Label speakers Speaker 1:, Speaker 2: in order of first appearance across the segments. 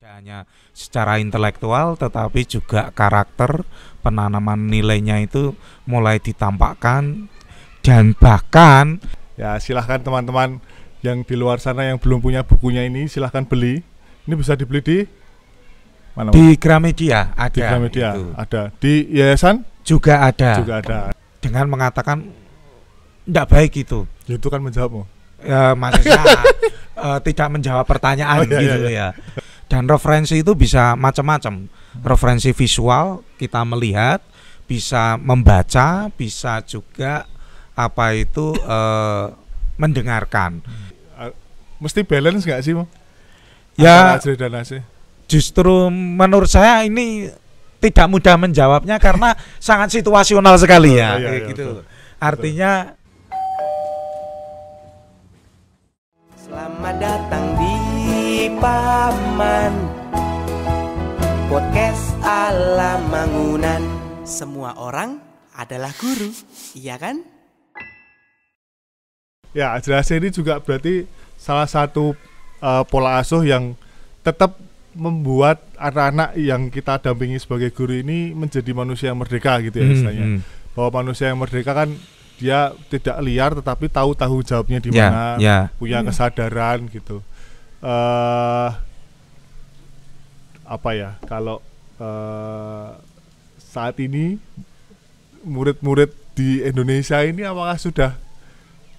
Speaker 1: hanya secara intelektual tetapi juga karakter, penanaman nilainya itu mulai ditampakkan. Dan bahkan
Speaker 2: ya silahkan teman-teman yang di luar sana yang belum punya bukunya ini silahkan beli. Ini bisa dibeli di mana?
Speaker 1: Di Gramedia ada.
Speaker 2: Di Gramedia
Speaker 1: itu.
Speaker 2: ada. Di yayasan
Speaker 1: juga ada. Dengan mengatakan tidak baik itu.
Speaker 2: Itu kan menjawabmu.
Speaker 1: Maksudnya tidak menjawab pertanyaan gitu ya. Dan referensi itu bisa macam-macam. Referensi visual kita melihat, bisa membaca, bisa juga apa itu mendengarkan.
Speaker 2: Mesti balance nggak sih, Mo?
Speaker 1: Ya,
Speaker 2: Ajri dan Asih.
Speaker 1: Justru menurut saya ini tidak mudah menjawabnya karena sangat situasional sekali ya, gitu. Betul. Artinya
Speaker 3: selamat datang di Paman Podcast ala Mangunan. Semua orang adalah guru, iya kan?
Speaker 2: Ya, Ajri Asih ini juga berarti salah satu pola asuh yang tetap membuat anak-anak yang kita dampingi sebagai guru ini menjadi manusia yang merdeka gitu ya istilahnya. Bahwa manusia yang merdeka kan dia tidak liar tetapi tahu jawabnya di mana, punya kesadaran gitu. Apa ya, kalau saat ini murid-murid di Indonesia ini apakah sudah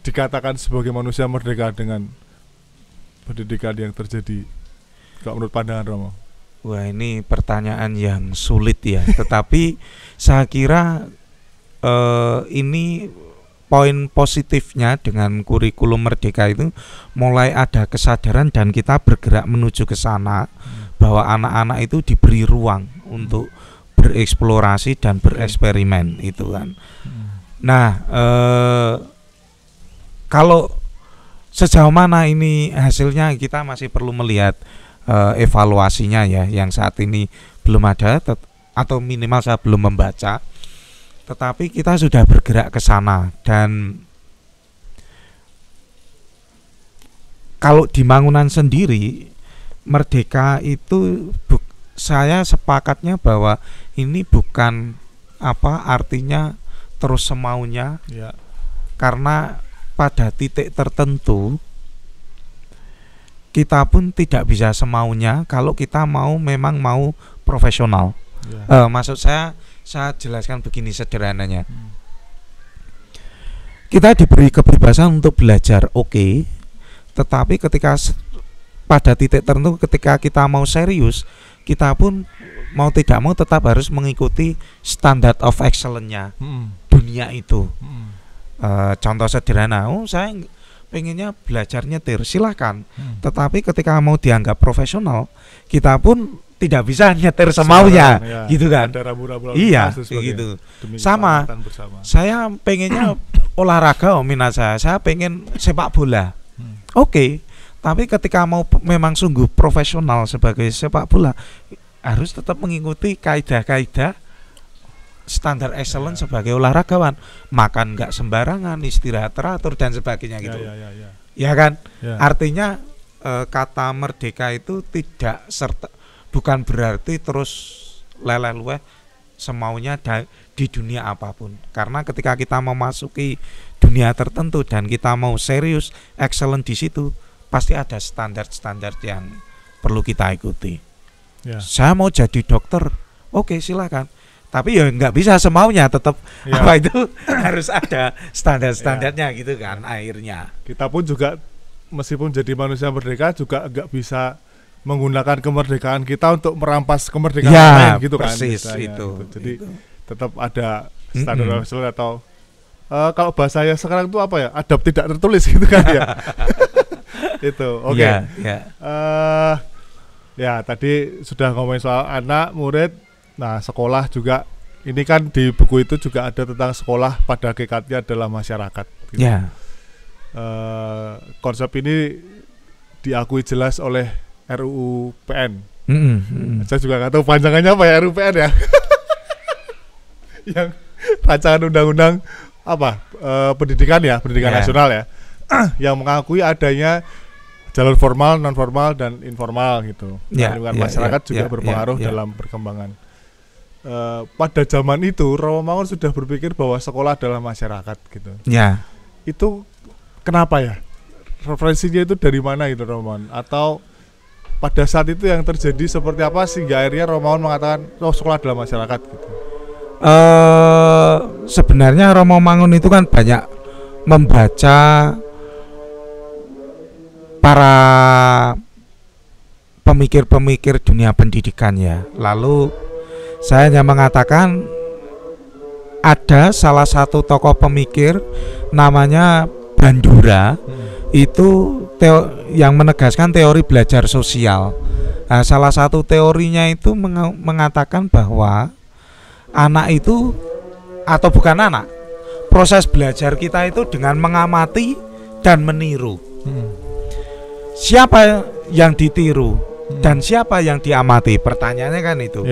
Speaker 2: dikatakan sebagai manusia merdeka dengan pendidikan yang terjadi? Kalau menurut pandangan Romo?
Speaker 1: Wah, ini pertanyaan yang sulit ya. Tetapi saya kira ini poin positifnya dengan kurikulum merdeka itu mulai ada kesadaran dan kita bergerak menuju ke sana, bahwa anak-anak itu diberi ruang untuk bereksplorasi dan bereksperimen itu kan. Nah, kalau sejauh mana ini hasilnya kita masih perlu melihat evaluasinya ya, yang saat ini belum ada atau minimal saya belum membaca. Tetapi kita sudah bergerak ke sana, dan kalau di Mangunan sendiri merdeka itu saya sepakatnya bahwa ini bukan artinya terus semaunya ya. Karena pada titik tertentu kita pun tidak bisa semaunya kalau kita memang mau profesional ya. Maksud saya jelaskan begini sederhananya. Kita diberi kebebasan untuk belajar, oke. Tetapi ketika pada titik tertentu ketika kita mau serius, kita pun mau tidak mau tetap harus mengikuti standard of excellence-nya dunia itu. Contoh sederhana, saya pengennya belajar nyetir, silahkan. Tetapi ketika mau dianggap profesional, kita pun tidak bisa nyetir semaunya, gitu kan?
Speaker 2: Ada rambu-rambu
Speaker 1: iya, gitu. Sama. Saya pengennya olahraga, minat saya pengen sepak bola. Oke. Tapi ketika mau memang sungguh profesional sebagai sepak bola, harus tetap mengikuti kaidah-kaidah standar excellence sebagai olahragawan. Makan nggak sembarangan, istirahat teratur dan sebagainya gitu. Ya kan? Artinya kata merdeka itu tidak bukan berarti terus leleh-lueh semaunya di dunia apapun. Karena ketika kita memasuki dunia tertentu dan kita mau serius, excellent di situ, pasti ada standar-standar yang perlu kita ikuti. Saya mau jadi dokter, oke, silakan. Tapi ya nggak bisa semaunya, tetap itu harus ada standar-standarnya gitu kan. Akhirnya
Speaker 2: kita pun juga meskipun jadi manusia merdeka juga nggak bisa menggunakan kemerdekaan kita untuk merampas kemerdekaan lain gitu kan.
Speaker 1: Persis itu.
Speaker 2: Jadi tetap ada standar atau kalau bahasanya sekarang itu apa ya? Adab tidak tertulis gitu kan ya. Itu. Oke. Ya, tadi sudah ngomongin soal anak, murid. Nah, sekolah juga. Ini kan di buku itu juga ada tentang sekolah pada hakikatnya adalah masyarakat. Gitu. Konsep ini diakui jelas oleh RUU PN. Saya juga nggak tahu panjangannya apa ya RUU PN ya. Yang rancangan undang-undang pendidikan nasional ya, yang mengakui adanya jalur formal, non formal dan informal gitu. Lingkungan masyarakat juga berpengaruh dalam perkembangan. Pada zaman itu Romangun sudah berpikir bahwa sekolah adalah masyarakat gitu.
Speaker 1: Ya.
Speaker 2: Itu kenapa ya? Referensinya itu dari mana itu Romangun? Atau pada saat itu yang terjadi seperti apa sehingga akhirnya Romangun mengatakan sekolah adalah masyarakat gitu?
Speaker 1: Sebenarnya Romangun itu kan banyak membaca para pemikir-pemikir dunia pendidikan ya. Lalu saya hanya mengatakan ada salah satu tokoh pemikir namanya Bandura, itu yang menegaskan teori belajar sosial. Nah, salah satu teorinya itu mengatakan bahwa anak itu, atau bukan anak, proses belajar kita itu dengan mengamati dan meniru. Siapa yang ditiru dan siapa yang diamati? Pertanyaannya kan itu.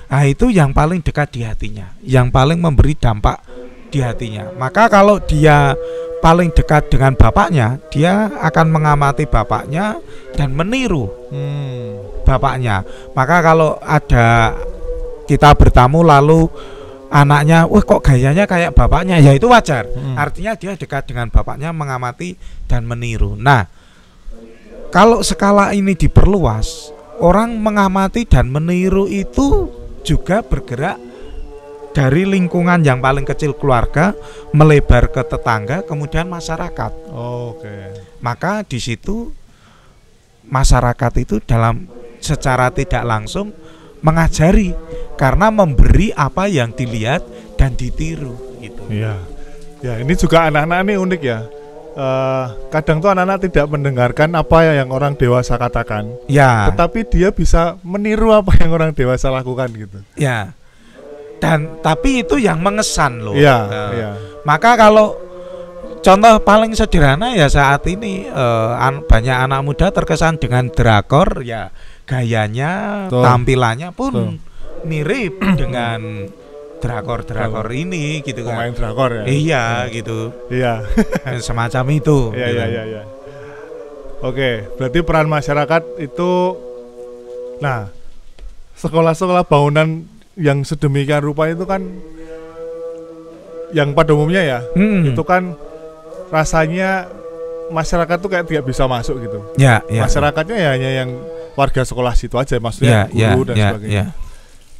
Speaker 1: Nah, itu yang paling dekat di hatinya, yang paling memberi dampak di hatinya. Maka kalau dia paling dekat dengan bapaknya, dia akan mengamati bapaknya dan meniru bapaknya. Maka kalau ada kita bertamu lalu anaknya, wah kok gayanya kayak bapaknya, ya itu wajar. Artinya dia dekat dengan bapaknya, mengamati dan meniru. Nah, kalau skala ini diperluas, orang mengamati dan meniru itu juga bergerak dari lingkungan yang paling kecil keluarga, melebar ke tetangga, kemudian masyarakat. Maka di situ masyarakat itu dalam secara tidak langsung mengajari, karena memberi apa yang dilihat dan ditiru gitu.
Speaker 2: Ya, ini juga anak-anak ini unik ya. Kadang tuh anak-anak tidak mendengarkan apa yang orang dewasa katakan, tetapi dia bisa meniru apa yang orang dewasa lakukan gitu.
Speaker 1: Dan tapi itu yang mengesan loh.
Speaker 2: Maka
Speaker 1: kalau contoh paling sederhana ya saat ini banyak anak muda terkesan dengan drakor, ya gayanya, tampilannya pun mirip dengan drakor ini gitu kan.
Speaker 2: Pemain drakor ya.
Speaker 1: Iya gitu. Semacam itu.
Speaker 2: Iya. Oke, berarti peran masyarakat itu, nah, sekolah-sekolah bangunan yang sedemikian rupa itu kan, yang pada umumnya ya, itu kan rasanya masyarakat tuh kayak tidak bisa masuk gitu. Masyarakatnya ya hanya yang warga sekolah situ aja, maksudnya guru dan sebagainya.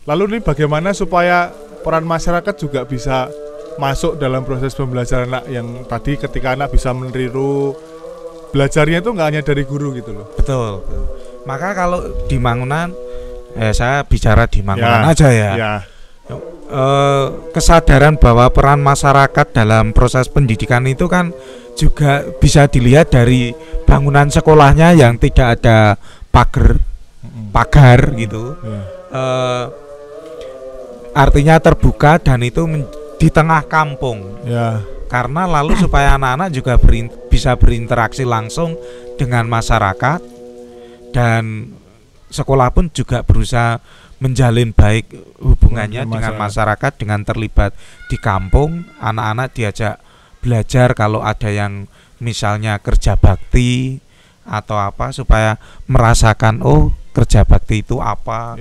Speaker 2: Lalu ini bagaimana supaya peran masyarakat juga bisa masuk dalam proses pembelajaran anak, yang tadi ketika anak bisa meniru, belajarnya itu nggak hanya dari guru gitu loh.
Speaker 1: Betul. Maka kalau di Mangunan, saya bicara di Mangunan aja ya. Kesadaran bahwa peran masyarakat dalam proses pendidikan itu kan juga bisa dilihat dari bangunan sekolahnya yang tidak ada pagar gitu. Artinya terbuka dan itu di tengah kampung. Karena lalu supaya anak-anak juga bisa berinteraksi langsung dengan masyarakat, dan sekolah pun juga berusaha menjalin baik hubungannya dengan masyarakat, dengan terlibat di kampung. Anak-anak diajak belajar kalau ada yang misalnya kerja bakti atau apa, supaya merasakan kerja bakti itu apa,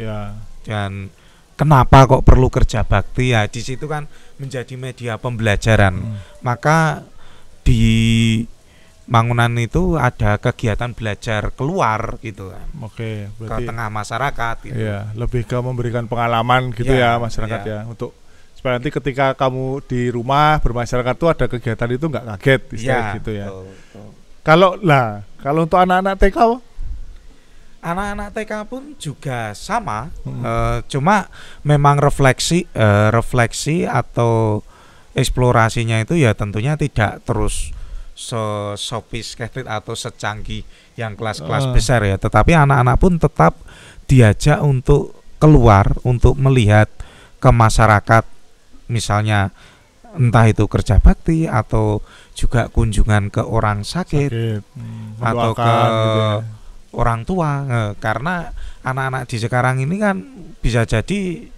Speaker 1: dan kenapa kok perlu kerja bakti. Ya di situ kan menjadi media pembelajaran. Maka di Mangunan itu ada kegiatan belajar keluar gitu kan.
Speaker 2: Berarti
Speaker 1: ke tengah masyarakat gitu.
Speaker 2: Lebih ke memberikan pengalaman gitu ya masyarakat ya, untuk supaya nanti ketika kamu di rumah bermasyarakat tuh ada kegiatan itu nggak kaget gitu ya. Betul. Kalau untuk anak-anak TK,
Speaker 1: anak-anak TK pun juga sama, cuma memang refleksi atau eksplorasinya itu ya tentunya tidak terus sophisticated atau secanggih yang kelas-kelas besar ya, tetapi anak-anak pun tetap diajak untuk keluar, untuk melihat ke masyarakat, misalnya entah itu kerja bakti atau juga kunjungan ke orang sakit atau ke orang tua, karena anak-anak di sekarang ini kan bisa jadi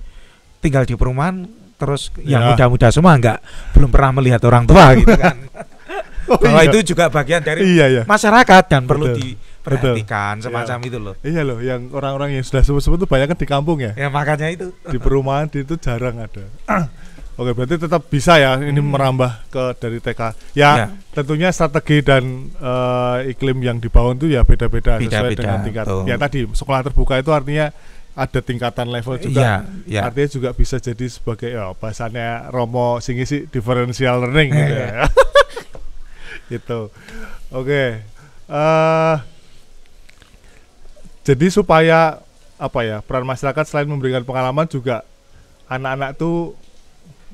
Speaker 1: tinggal di perumahan terus yang muda-muda semua belum pernah melihat orang tua gitu kan. Bahwa itu juga bagian dari masyarakat dan perlu perhatikan semacam itu loh.
Speaker 2: Iya loh, yang orang-orang yang sudah sepuh-sepuh itu banyak kan di kampung ya.
Speaker 1: Ya makanya itu.
Speaker 2: Di perumahan itu jarang ada. Oke, berarti tetap bisa ya ini merambah ke dari TK. Ya, tentunya strategi dan iklim yang dibangun itu ya beda-beda sesuai dengan tingkat. Ya tadi sekolah terbuka itu artinya ada tingkatan level juga. Artinya juga bisa jadi sebagai bahasanya Romo sing isi differential learning gitu ya. Gitu. Oke. Jadi supaya peran masyarakat selain memberikan pengalaman juga anak-anak tuh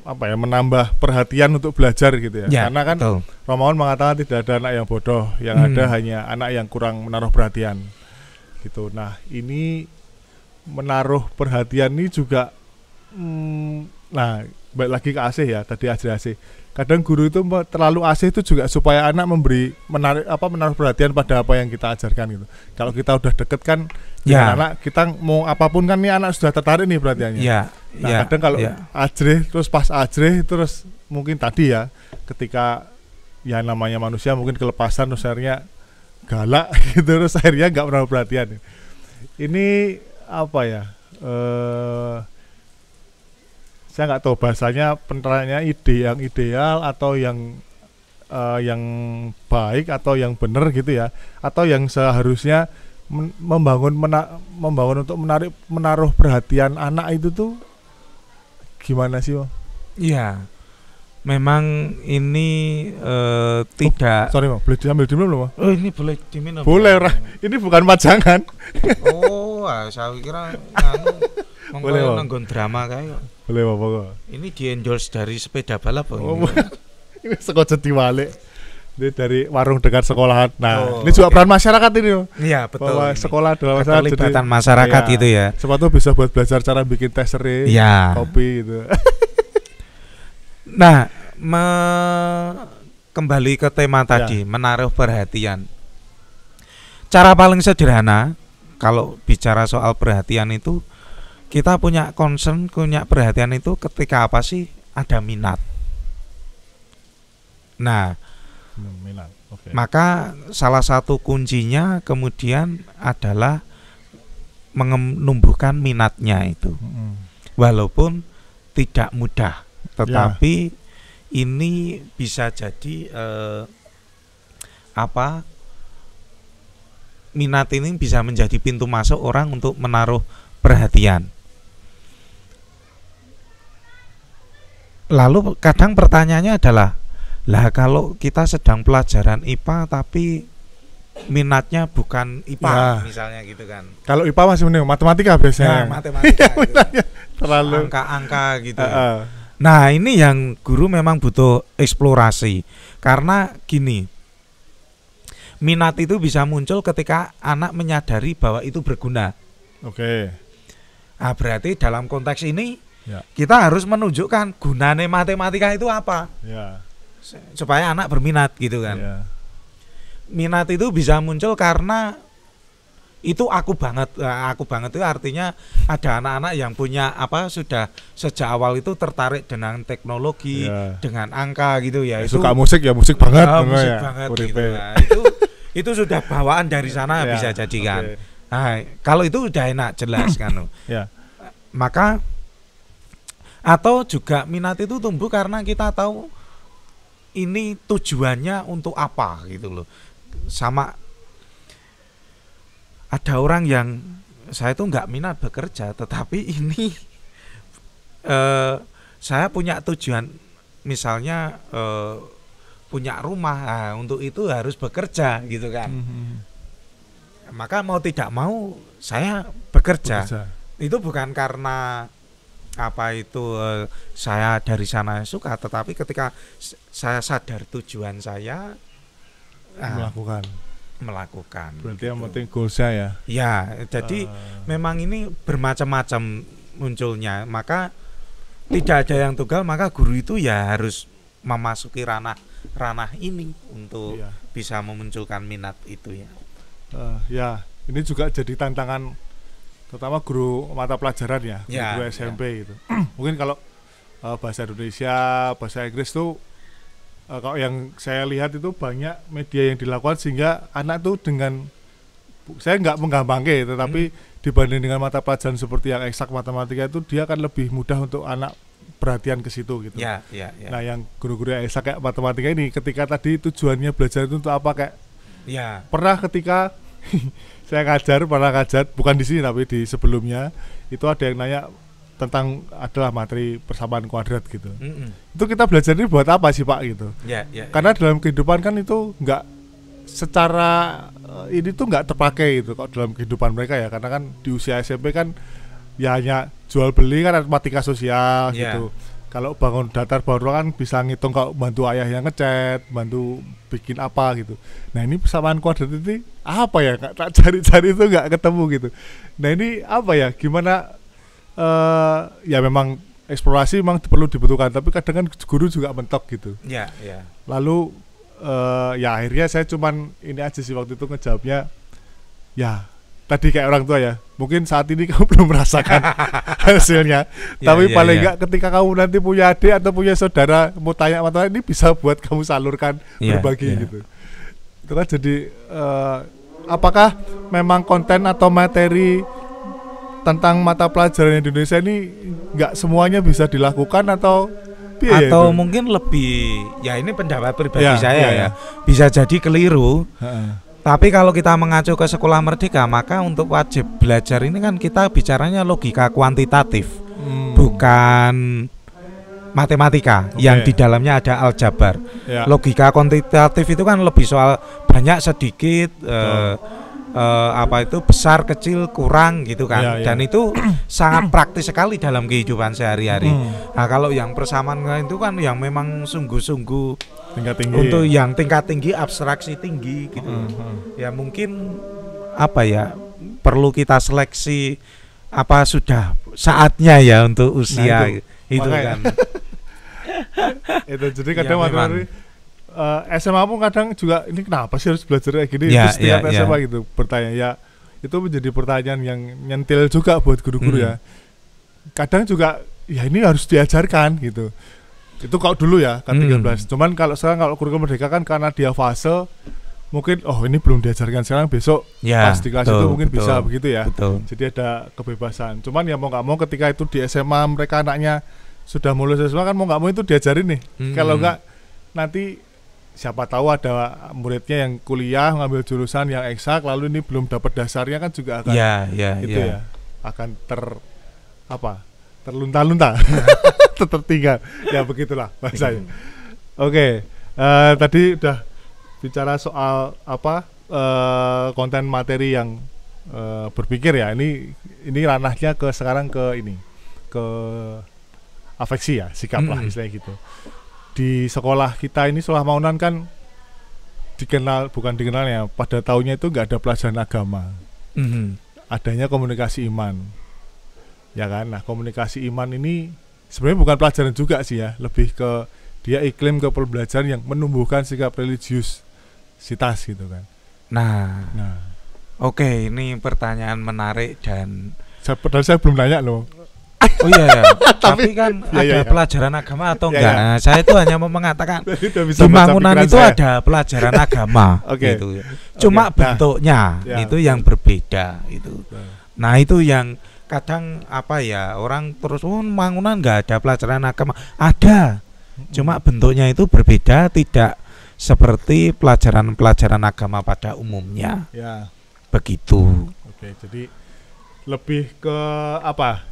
Speaker 2: menambah perhatian untuk belajar gitu ya. Karena kan Romawan mengatakan tidak ada anak yang bodoh, yang ada hanya anak yang kurang menaruh perhatian gitu. Nah, ini menaruh perhatian ini juga balik lagi ke ASih ya, tadi ASih. Kadang guru itu terlalu ASih itu juga supaya anak menaruh perhatian pada apa yang kita ajarkan gitu. Kalau kita udah deket kan dengan anak, kita mau apapun kan nih anak sudah tertarik nih perhatiannya. Kadang kalau ajrih terus pas ajrih terus mungkin tadi ya ketika ya namanya manusia mungkin kelepasan terus akhirnya galak gitu terus akhirnya nggak menaruh perhatian. Ini saya nggak tahu bahasanya penerapannya ide yang ideal atau yang baik atau yang benar gitu ya, atau yang seharusnya membangun untuk menaruh perhatian anak itu tuh gimana sih, Bang?
Speaker 1: Iya, memang ini tidak.
Speaker 2: Sorry, Bang, boleh diambil diminum loh, Bang?
Speaker 1: Oh, ini boleh diminum.
Speaker 2: Boleh, ini bukan pajangan.
Speaker 1: Saya kira
Speaker 2: boleh
Speaker 1: nanggon drama kayak.
Speaker 2: Boleh Bapak.
Speaker 1: Ini di-endorse dari sepeda balap.
Speaker 2: Ini sekocet diwalik. Ini dari warung dekat sekolahan. Nah, ini juga peran masyarakat ini.
Speaker 1: Iya, betul.
Speaker 2: Bahwa sekolah adalah
Speaker 1: keterlibatan masyarakat gitu ya.
Speaker 2: Sepatu bisa buat belajar cara bikin teh serai, kopi gitu.
Speaker 1: Nah, kembali ke tema tadi, menaruh perhatian. Cara paling sederhana kalau bicara soal perhatian itu, kita punya concern, punya perhatian itu ketika apa sih? Ada minat. Nah,
Speaker 2: minat.
Speaker 1: Maka salah satu kuncinya kemudian adalah menumbuhkan minatnya itu. Walaupun tidak mudah, tetapi ini bisa jadi minat ini bisa menjadi pintu masuk orang untuk menaruh perhatian. Lalu kadang pertanyaannya adalah, kalau kita sedang pelajaran IPA tapi minatnya bukan IPA misalnya gitu kan.
Speaker 2: Kalau IPA masih mending, matematika biasanya.
Speaker 1: Matematika gitu.
Speaker 2: Terlalu
Speaker 1: angka-angka gitu. Nah, ini yang guru memang butuh eksplorasi. Karena gini, minat itu bisa muncul ketika anak menyadari bahwa itu berguna. Nah, berarti dalam konteks ini kita harus menunjukkan gunanya matematika itu apa, supaya anak berminat gitu kan. Minat itu bisa muncul karena itu aku banget itu artinya ada anak-anak yang punya sudah sejak awal itu tertarik dengan teknologi, dengan angka gitu ya. Itu
Speaker 2: suka musik ya, musik banget,
Speaker 1: musik banget gitu. Nah, itu sudah bawaan dari sana bisa jadi kan. Nah, kalau itu udah enak jelas kan. Maka atau juga minat itu tumbuh karena kita tahu ini tujuannya untuk apa gitu loh. Sama ada orang yang saya tuh nggak minat bekerja, tetapi ini saya punya tujuan, misalnya punya rumah, untuk itu harus bekerja gitu kan. Maka mau tidak mau saya bekerja. Itu bukan karena saya dari sana suka, tetapi ketika saya sadar tujuan saya melakukan.
Speaker 2: Berarti yang penting goalsnya ya.
Speaker 1: Ya, jadi memang ini bermacam-macam munculnya. Maka tidak ada yang tunggal, maka guru itu ya harus memasuki ranah ini untuk bisa memunculkan minat itu ya.
Speaker 2: Ini juga jadi tantangan terutama guru mata pelajaran ya, guru SMP gitu. Mungkin kalau bahasa Indonesia, bahasa Inggris tuh kalau yang saya lihat itu banyak media yang dilakukan sehingga anak tuh dengan saya nggak menggampangkan, tetapi dibanding dengan mata pelajaran seperti yang eksak matematika itu dia akan lebih mudah untuk anak perhatian ke situ gitu.
Speaker 1: Ya.
Speaker 2: Nah, yang guru-guru yang eksak kayak matematika ini, ketika tadi tujuannya belajar itu untuk apa, kayak pernah ketika saya pernah ngajar bukan di sini tapi di sebelumnya itu ada yang nanya tentang adalah materi persamaan kuadrat gitu. Itu kita belajar ini buat apa sih Pak gitu? Karena dalam kehidupan kan itu nggak secara ini tuh nggak terpakai gitu kok dalam kehidupan mereka ya, karena kan di usia SMP kan ya hanya jual beli kan matematika sosial gitu. Kalau bangun datar baru kan bisa ngitung kalau bantu ayah yang ngecat, bantu bikin apa gitu. Nah ini persamaan kuadrat itu apa ya? Tak cari-cari itu nggak ketemu gitu. Nah ini apa ya? Gimana? Ya memang eksplorasi memang perlu dibutuhkan, tapi kadang kan guru juga mentok gitu. Lalu ya akhirnya saya cuman ini aja sih waktu itu ngejawabnya, ya tadi kayak orang tua ya, mungkin saat ini kamu belum merasakan hasilnya, tapi paling enggak ketika kamu nanti punya adik atau punya saudara mau tanya matematika ini bisa buat kamu salurkan, berbagi gitu. Itu kan jadi apakah memang konten atau materi tentang mata pelajaran di Indonesia ini nggak semuanya bisa dilakukan atau
Speaker 1: mungkin lebih, ya ini pendapat pribadi saya ya, bisa jadi keliru. Tapi kalau kita mengacu ke sekolah merdeka, maka untuk wajib belajar ini kan kita bicaranya logika kuantitatif, bukan matematika yang di dalamnya ada aljabar. Logika kuantitatif itu kan lebih soal banyak sedikit, apa itu besar kecil kurang gitu kan, dan itu sangat praktis sekali dalam kehidupan sehari-hari. Nah kalau yang persamaan itu kan yang memang sungguh-sungguh
Speaker 2: tingkat tinggi,
Speaker 1: untuk yang tingkat tinggi, abstraksi tinggi gitu. Ya mungkin apa ya, perlu kita seleksi apa sudah saatnya ya untuk usia itu kan.
Speaker 2: Itu jadi kadang materi SMA pun kadang juga ini kenapa sih harus belajar kayak gini, terus setiap SMA gitu bertanya ya, itu menjadi pertanyaan yang nyentil juga buat guru-guru ya. Kadang juga ya ini harus diajarkan gitu. Itu kalau dulu ya kan 13. Cuman kalau sekarang kalau kurikulum merdeka kan karena dia fase mungkin ini belum diajarkan, sekarang besok pas di kelas itu mungkin bisa begitu ya. Jadi ada kebebasan. Cuman ya mau nggak mau ketika itu di SMA mereka anaknya sudah mulai SMA kan mau nggak mau itu diajarin nih. Kalau nggak nanti siapa tahu ada muridnya yang kuliah ngambil jurusan yang eksak lalu ini belum dapat dasarnya kan juga akan akan terlunta-lunta tertinggal ya, begitulah bahasanya. Oke, tadi udah bicara soal konten materi yang berpikir ya, ini ranahnya sekarang ke afeksi ya, sikap lah istilahnya gitu. Di sekolah kita ini sekolah Mangunan kan bukan dikenal ya, pada tahunnya itu nggak ada pelajaran agama, adanya komunikasi iman ya kan. Nah komunikasi iman ini sebenarnya bukan pelajaran juga sih ya, lebih ke dia iklim ke pembelajaran yang menumbuhkan sikap religiusitas gitu kan.
Speaker 1: Nah. Oke, ini pertanyaan menarik dan
Speaker 2: padahal saya belum nanya loh.
Speaker 1: Oh iya, tapi kan ada pelajaran agama atau enggak? Nah, saya itu hanya mau mengatakan di Mangunan itu ada pelajaran agama gitu. Cuma bentuknya itu yang berbeda itu. Nah, itu yang kadang orang terus Mangunan enggak ada pelajaran agama. Ada. Cuma bentuknya itu berbeda, tidak seperti pelajaran-pelajaran agama pada umumnya. Begitu.
Speaker 2: Oke, jadi lebih ke apa?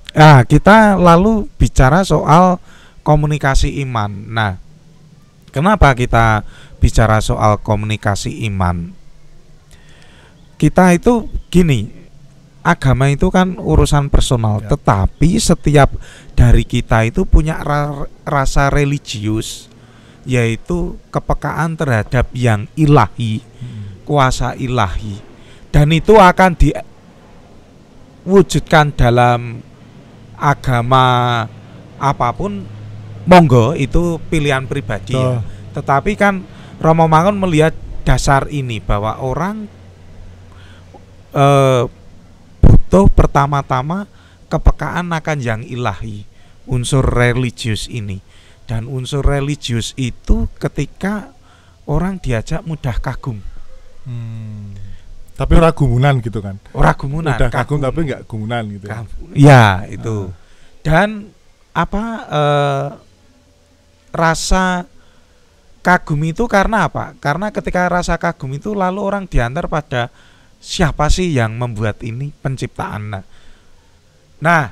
Speaker 1: Nah, kita lalu bicara soal komunikasi iman. Nah, kenapa kita bicara soal komunikasi iman? Kita itu gini, agama itu kan urusan personal, tetapi setiap dari kita itu punya rasa religius, yaitu kepekaan terhadap yang ilahi, kuasa ilahi, dan itu akan diwujudkan dalam agama apapun, monggo itu pilihan pribadi ya. Tetapi kan Romo Mangun melihat dasar ini bahwa orang butuh pertama-tama kepekaan akan yang ilahi, unsur religius ini. Dan unsur religius itu ketika orang diajak mudah kagum.
Speaker 2: Tapi ora gumunan gitu kan.
Speaker 1: Ora gumunan.
Speaker 2: Udah kagum tapi enggak gumunan gitu.
Speaker 1: Ya, itu. Dan apa rasa kagum itu karena apa? Karena ketika rasa kagum itu lalu orang diantar pada siapa sih yang membuat ini penciptaan. Nah,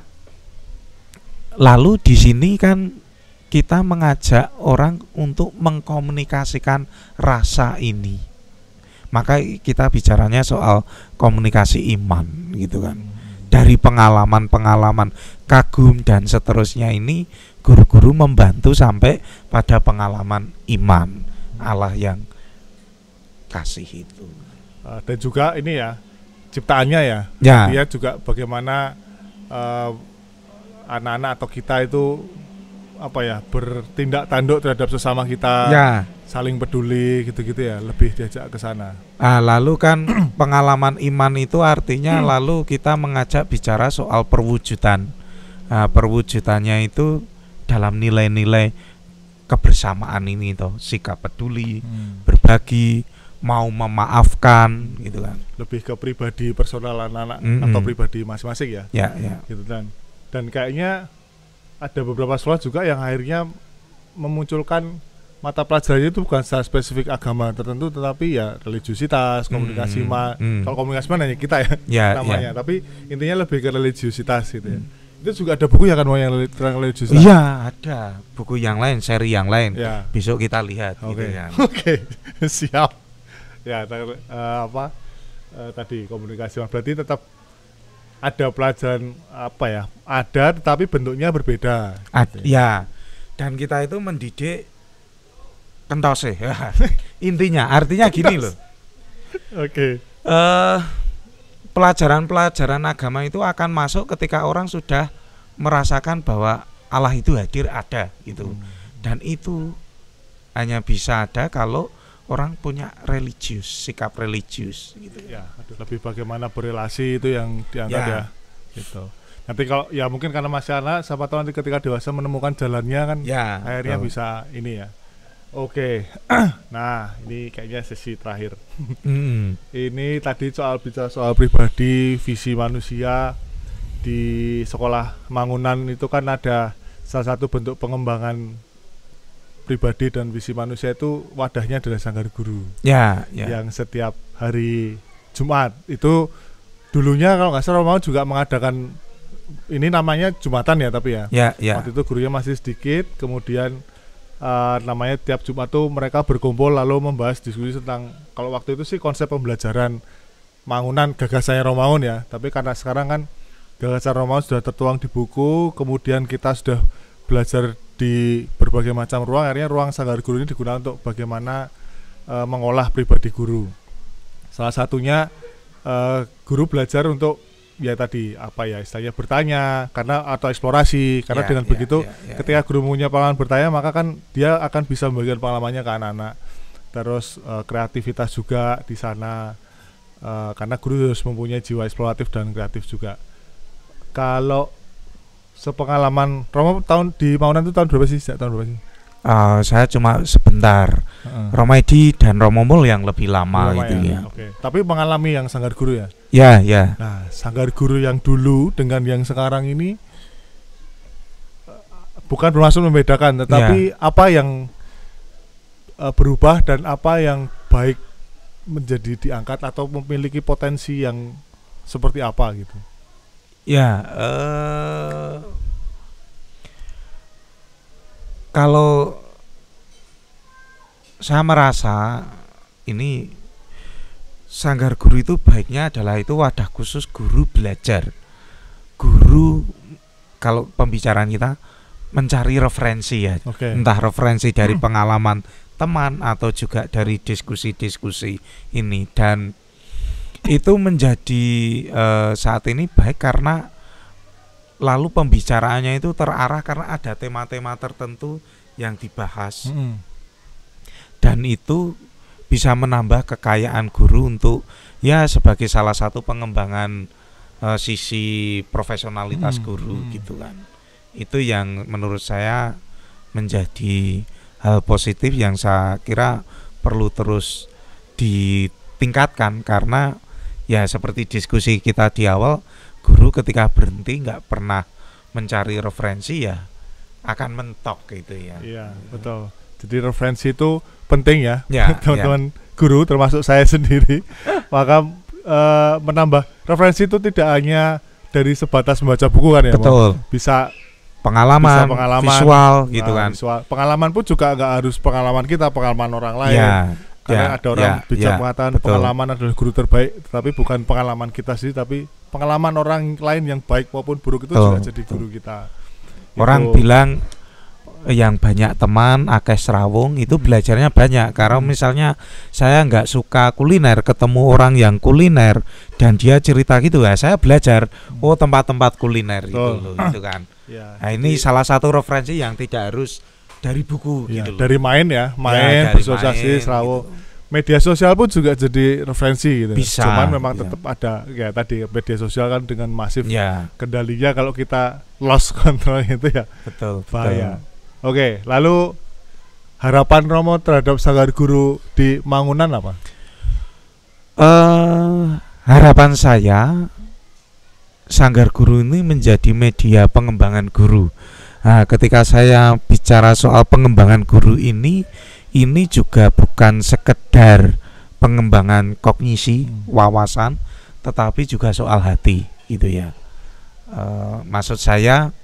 Speaker 1: lalu di sini kan kita mengajak orang untuk mengkomunikasikan rasa ini. Maka kita bicaranya soal komunikasi iman gitu kan. Dari pengalaman-pengalaman kagum dan seterusnya ini guru-guru membantu sampai pada pengalaman iman Allah yang kasih itu.
Speaker 2: Dan juga ini ya ciptaannya ya. Dia juga bagaimana anak-anak atau kita itu bertindak tanduk terhadap sesama kita, saling peduli gitu-gitu ya, lebih diajak ke sana.
Speaker 1: Lalu kan pengalaman iman itu artinya lalu kita mengajak bicara soal perwujudan. Perwujudannya itu dalam nilai-nilai kebersamaan ini toh, sikap peduli, berbagi, mau memaafkan gitu kan.
Speaker 2: Lebih ke pribadi personal anak-anak atau pribadi masing-masing ya.
Speaker 1: Ya.
Speaker 2: Gitu dan kayaknya ada beberapa sekolah juga yang akhirnya memunculkan mata pelajarannya itu bukan secara spesifik agama tertentu, tetapi ya religiusitas, komunikasi kalau komunikasi hanya kita ya namanya, tapi intinya lebih ke religiusitas gitu ya. Itu juga ada buku ya kan yang tentang religiusitas?
Speaker 1: Iya, ada buku yang lain, seri yang lain. Besok kita lihat.
Speaker 2: Gitu
Speaker 1: kan.
Speaker 2: Oke. Siap. Ya, tadi komunikasi berarti tetap ada pelajaran ada tetapi bentuknya berbeda.
Speaker 1: Ya. Dan kita itu mendidik kentose. Intinya artinya gini loh.
Speaker 2: Oke.
Speaker 1: Pelajaran-pelajaran agama itu akan masuk ketika orang sudah merasakan bahwa Allah itu hadir, ada gitu. Dan itu hanya bisa ada kalau orang punya religius, sikap religius gitu.
Speaker 2: Ya, lebih bagaimana berrelasi itu yang diangkat ya. Gitu. Nanti kalau ya mungkin karena masih anak, siapa tahu nanti ketika dewasa menemukan jalannya kan akhirnya bisa ini ya. Oke. Nah, ini kayaknya sesi terakhir. Ini tadi bicara soal pribadi, visi manusia di sekolah Mangunan itu kan ada salah satu bentuk pengembangan pribadi dan visi manusia itu wadahnya adalah Sanggar Guru. Yang setiap hari Jumat itu dulunya kalau nggak salah mau juga mengadakan ini namanya Jumatan ya tapi ya. Waktu itu gurunya masih sedikit, kemudian namanya tiap Jumat tuh mereka berkumpul lalu membahas diskusi tentang, kalau waktu itu sih konsep pembelajaran Mangunan gagasannya Romaun ya, tapi karena sekarang kan gagasan Romaun sudah tertuang di buku, kemudian kita sudah belajar di berbagai macam ruang, akhirnya ruang Sanggar Guru ini digunakan untuk bagaimana mengolah pribadi guru. Salah satunya guru belajar untuk ya tadi istilahnya bertanya atau eksplorasi karena dengan begitu ketika guru punya pengalaman bertanya maka kan dia akan bisa membagikan pengalamannya ke anak-anak. Terus kreativitas juga di sana karena guru harus mempunyai jiwa eksploratif dan kreatif juga. Kalau sepengalaman Romo di Mangunan itu tahun berapa sih?
Speaker 1: Saya cuma sebentar. Romedi dan Romomul yang lebih lama itu ya.
Speaker 2: Tapi mengalami yang Sanggar Guru ya?
Speaker 1: Ya.
Speaker 2: Nah, Sanggar Guru yang dulu dengan yang sekarang ini bukan bermaksud membedakan, tetapi apa yang berubah dan apa yang baik menjadi diangkat atau memiliki potensi yang seperti apa gitu?
Speaker 1: Kalau saya merasa ini Sanggar Guru itu baiknya adalah itu wadah khusus guru belajar. Guru kalau pembicaraan kita mencari referensi ya, entah referensi dari pengalaman teman atau juga dari diskusi-diskusi ini, dan itu menjadi saat ini baik karena lalu pembicaraannya itu terarah karena ada tema-tema tertentu yang dibahas. Dan itu bisa menambah kekayaan guru untuk ya sebagai salah satu pengembangan sisi profesionalitas guru gitu kan. Itu yang menurut saya menjadi hal positif yang saya kira perlu terus ditingkatkan karena ya seperti diskusi kita di awal, guru ketika berhenti nggak pernah mencari referensi ya akan mentok gitu ya.
Speaker 2: Iya, betul. Jadi referensi itu penting ya,
Speaker 1: ya
Speaker 2: teman-teman guru termasuk saya sendiri. Maka menambah referensi itu tidak hanya dari sebatas membaca buku kan ya.
Speaker 1: Betul.
Speaker 2: Bisa
Speaker 1: pengalaman visual gitu kan.
Speaker 2: Visual. Pengalaman pun juga nggak harus pengalaman kita, pengalaman orang lain. Karena ada orang bijak mengatakan pengalaman adalah guru terbaik, tetapi bukan pengalaman kita sih, tapi pengalaman orang lain yang baik maupun buruk itu juga jadi guru kita.
Speaker 1: Orang bilang yang banyak teman akeh serawung itu belajarnya banyak. Karena misalnya saya nggak suka kuliner, ketemu orang yang kuliner dan dia cerita gitu ya, saya belajar tempat-tempat kuliner gitu kan. Nah ini salah satu referensi yang tidak harus dari buku gitu loh.
Speaker 2: Dari main bersosialisasi, serawung. Gitu. Media sosial pun juga jadi referensi gitu.
Speaker 1: Bisa,
Speaker 2: cuman memang tetap ada ya tadi media sosial kan dengan masif kendalinya, kalau kita lost control itu ya bahaya. Oke, lalu harapan Romo terhadap Sanggar Guru di Mangunan apa?
Speaker 1: Harapan saya Sanggar Guru ini menjadi media pengembangan guru. Nah, ketika saya bicara soal pengembangan guru ini juga bukan sekedar pengembangan kognisi, wawasan, tetapi juga soal hati gitu ya. Maksud saya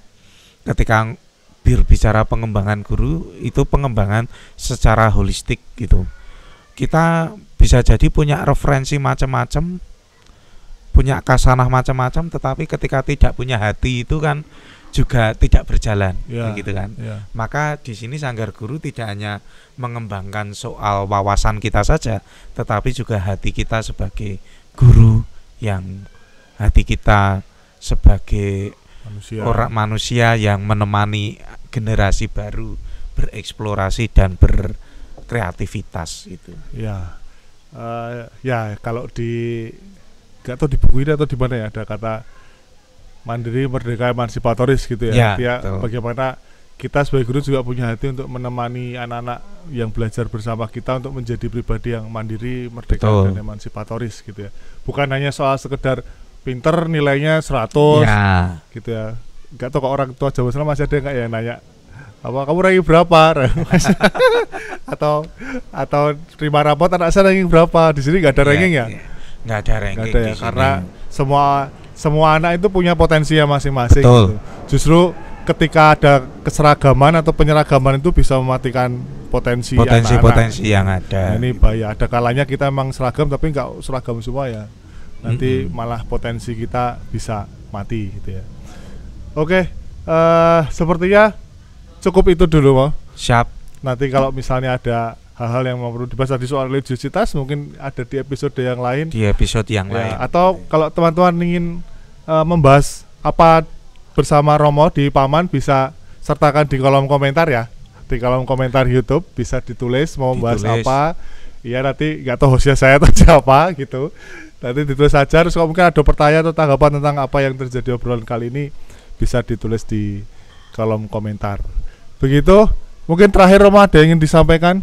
Speaker 1: ketika berbicara pengembangan guru itu pengembangan secara holistik gitu. Kita bisa jadi punya referensi macam-macam, punya kasanah macam-macam, tetapi ketika tidak punya hati itu kan juga tidak berjalan, gitu kan. Maka di sini Sanggar Guru tidak hanya mengembangkan soal wawasan kita saja, tetapi juga hati kita sebagai guru, yang hati kita sebagai orang manusia yang menemani generasi baru bereksplorasi dan berkreativitas itu. Kalau nggak tahu di buku ini atau di mana ya ada kata mandiri, merdeka, emansipatoris gitu ya. Bagaimana kita sebagai guru juga punya hati untuk menemani anak-anak yang belajar bersama kita untuk menjadi pribadi yang mandiri, merdeka, dan emansipatoris gitu ya. Bukan hanya soal sekedar pinter nilainya 100 gitu ya. Nggak tahu kok orang tua Jawa Selatan masih ada nggak ya nanya apa kamu ranking berapa atau terima rapot anak saya ranking berapa. Di sini nggak ada ranking ya. Nggak ada ranking
Speaker 2: ya, karena semua anak itu punya potensi yang masing-masing gitu. Justru ketika ada keseragaman atau penyeragaman itu bisa mematikan potensi
Speaker 1: yang ada.
Speaker 2: Nah, ini bahaya. Ada kalanya kita emang seragam tapi nggak seragam semua ya. Nanti malah potensi kita bisa mati gitu ya. Oke, sepertinya cukup itu dulu, Mo.
Speaker 1: Siap.
Speaker 2: Nanti kalau misalnya ada hal-hal yang mau perlu dibahas tadi soal religiositas, mungkin ada di episode yang lain.
Speaker 1: Lain.
Speaker 2: Atau kalau teman-teman ingin membahas apa bersama Romo di Paman, bisa sertakan di kolom komentar ya. Di kolom komentar YouTube bisa ditulis mau membahas apa. Iya, nanti nggak tahu hostnya saya atau siapa gitu. Nanti ditulis saja. Terus kalau mungkin ada pertanyaan atau tanggapan tentang apa yang terjadi obrolan kali ini, bisa ditulis di kolom komentar. Begitu. Mungkin terakhir Romo ada yang ingin disampaikan?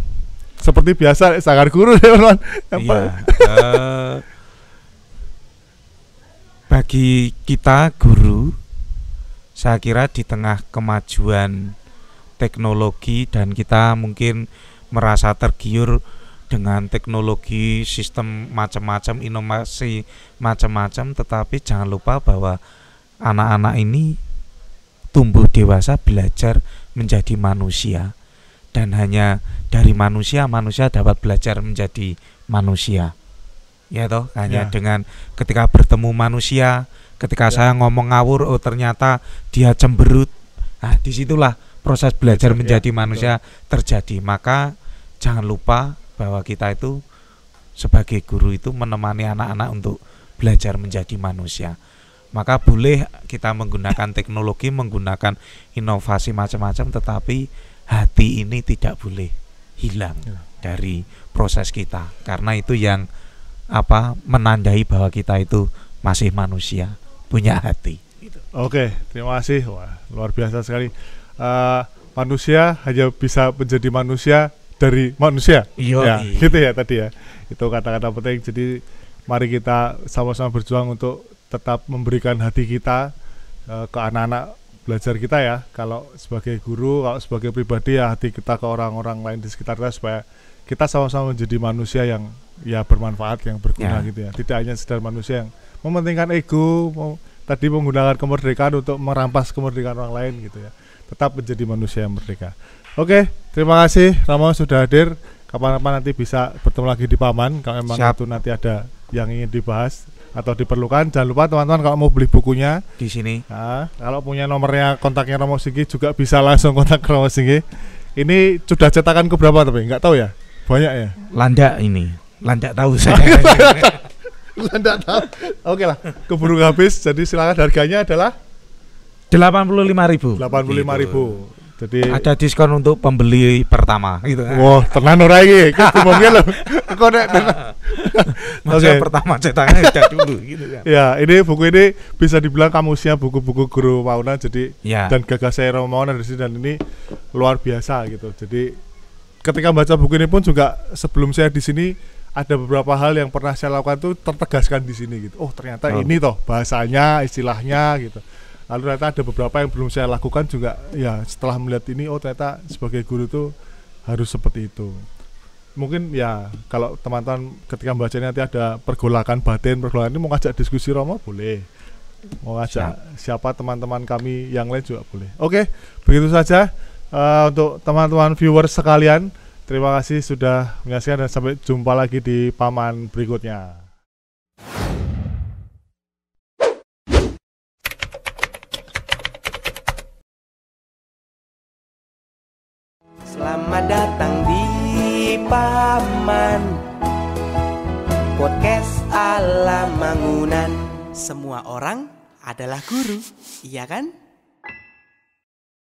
Speaker 2: Seperti biasa Sanggar Guru teman-teman.
Speaker 1: Bagi kita guru, saya kira di tengah kemajuan teknologi dan kita mungkin merasa tergiur dengan teknologi, sistem macam-macam, inovasi macam-macam, tetapi jangan lupa bahwa anak-anak ini tumbuh dewasa belajar menjadi manusia, dan hanya dari manusia dapat belajar menjadi manusia. Ya toh, hanya dengan ketika bertemu manusia, ketika saya ngomong ngawur, oh ternyata dia cemberut. Nah, disitulah proses belajar menjadi manusia terjadi. Maka jangan lupa bahwa kita itu sebagai guru itu menemani anak-anak untuk belajar menjadi manusia. Maka boleh kita menggunakan teknologi, menggunakan inovasi macam-macam, tetapi hati ini tidak boleh hilang dari proses kita, karena itu yang menandai bahwa kita itu masih manusia, punya hati.
Speaker 2: Oke, terima kasih. Wah, luar biasa sekali. Manusia hanya bisa menjadi manusia dari manusia. Gitu ya tadi ya. Itu kata-kata penting. Jadi mari kita sama-sama berjuang untuk tetap memberikan hati kita ke anak-anak belajar kita ya. Kalau sebagai guru, kalau sebagai pribadi ya hati kita ke orang-orang lain di sekitar kita supaya kita sama-sama menjadi manusia yang ya bermanfaat, yang berguna gitu ya. Tidak hanya sekedar manusia yang mementingkan ego, tadi menggunakan kemerdekaan untuk merampas kemerdekaan orang lain gitu ya. Tetap menjadi manusia yang merdeka. Oke, terima kasih Ramo sudah hadir. Kapan-kapan nanti bisa bertemu lagi di Paman kalau memang itu nanti ada yang ingin dibahas atau diperlukan. Jangan lupa teman-teman kalau mau beli bukunya
Speaker 1: di sini.
Speaker 2: Nah, kalau punya nomornya, kontaknya Romo Singgi juga bisa langsung kontak Romo Singgi. Ini sudah cetakan ke berapa tapi nggak tahu ya? Banyak ya?
Speaker 1: Landak tahu saya.
Speaker 2: Landak tahu. Oke lah, keburu habis. Jadi silakan, harganya adalah
Speaker 1: 85.000.
Speaker 2: 85.000. Jadi
Speaker 1: ada diskon untuk pembeli pertama gitu.
Speaker 2: Wah, tenan ora iki. Ngomongnya lho. Kok nek
Speaker 1: Masa pertama cetaknya udah dulu gitu kan.
Speaker 2: Ya, ini buku ini bisa dibilang kamusnya buku-buku Guru Mauna jadi dan gagasan Romo Mauna di sini, dan ini luar biasa gitu. Jadi ketika baca buku ini pun juga sebelum saya di sini ada beberapa hal yang pernah saya lakukan tuh tertegaskan di sini gitu. Oh, ternyata ini toh bahasanya, istilahnya gitu. Lalu ternyata ada beberapa yang belum saya lakukan juga ya, setelah melihat ini oh ternyata sebagai guru tuh harus seperti itu. Mungkin ya kalau teman-teman ketika membaca ini nanti ada pergolakan batin, pergolakan ini mau ngajak diskusi Romo boleh, mau ngajak siapa teman-teman kami yang lain juga boleh. Oke, begitu saja untuk teman-teman viewers sekalian, terima kasih sudah menyaksikan dan sampai jumpa lagi di Paman berikutnya.
Speaker 3: Selamat datang di Paman Podcast ala Mangunan. Semua orang adalah guru, iya kan?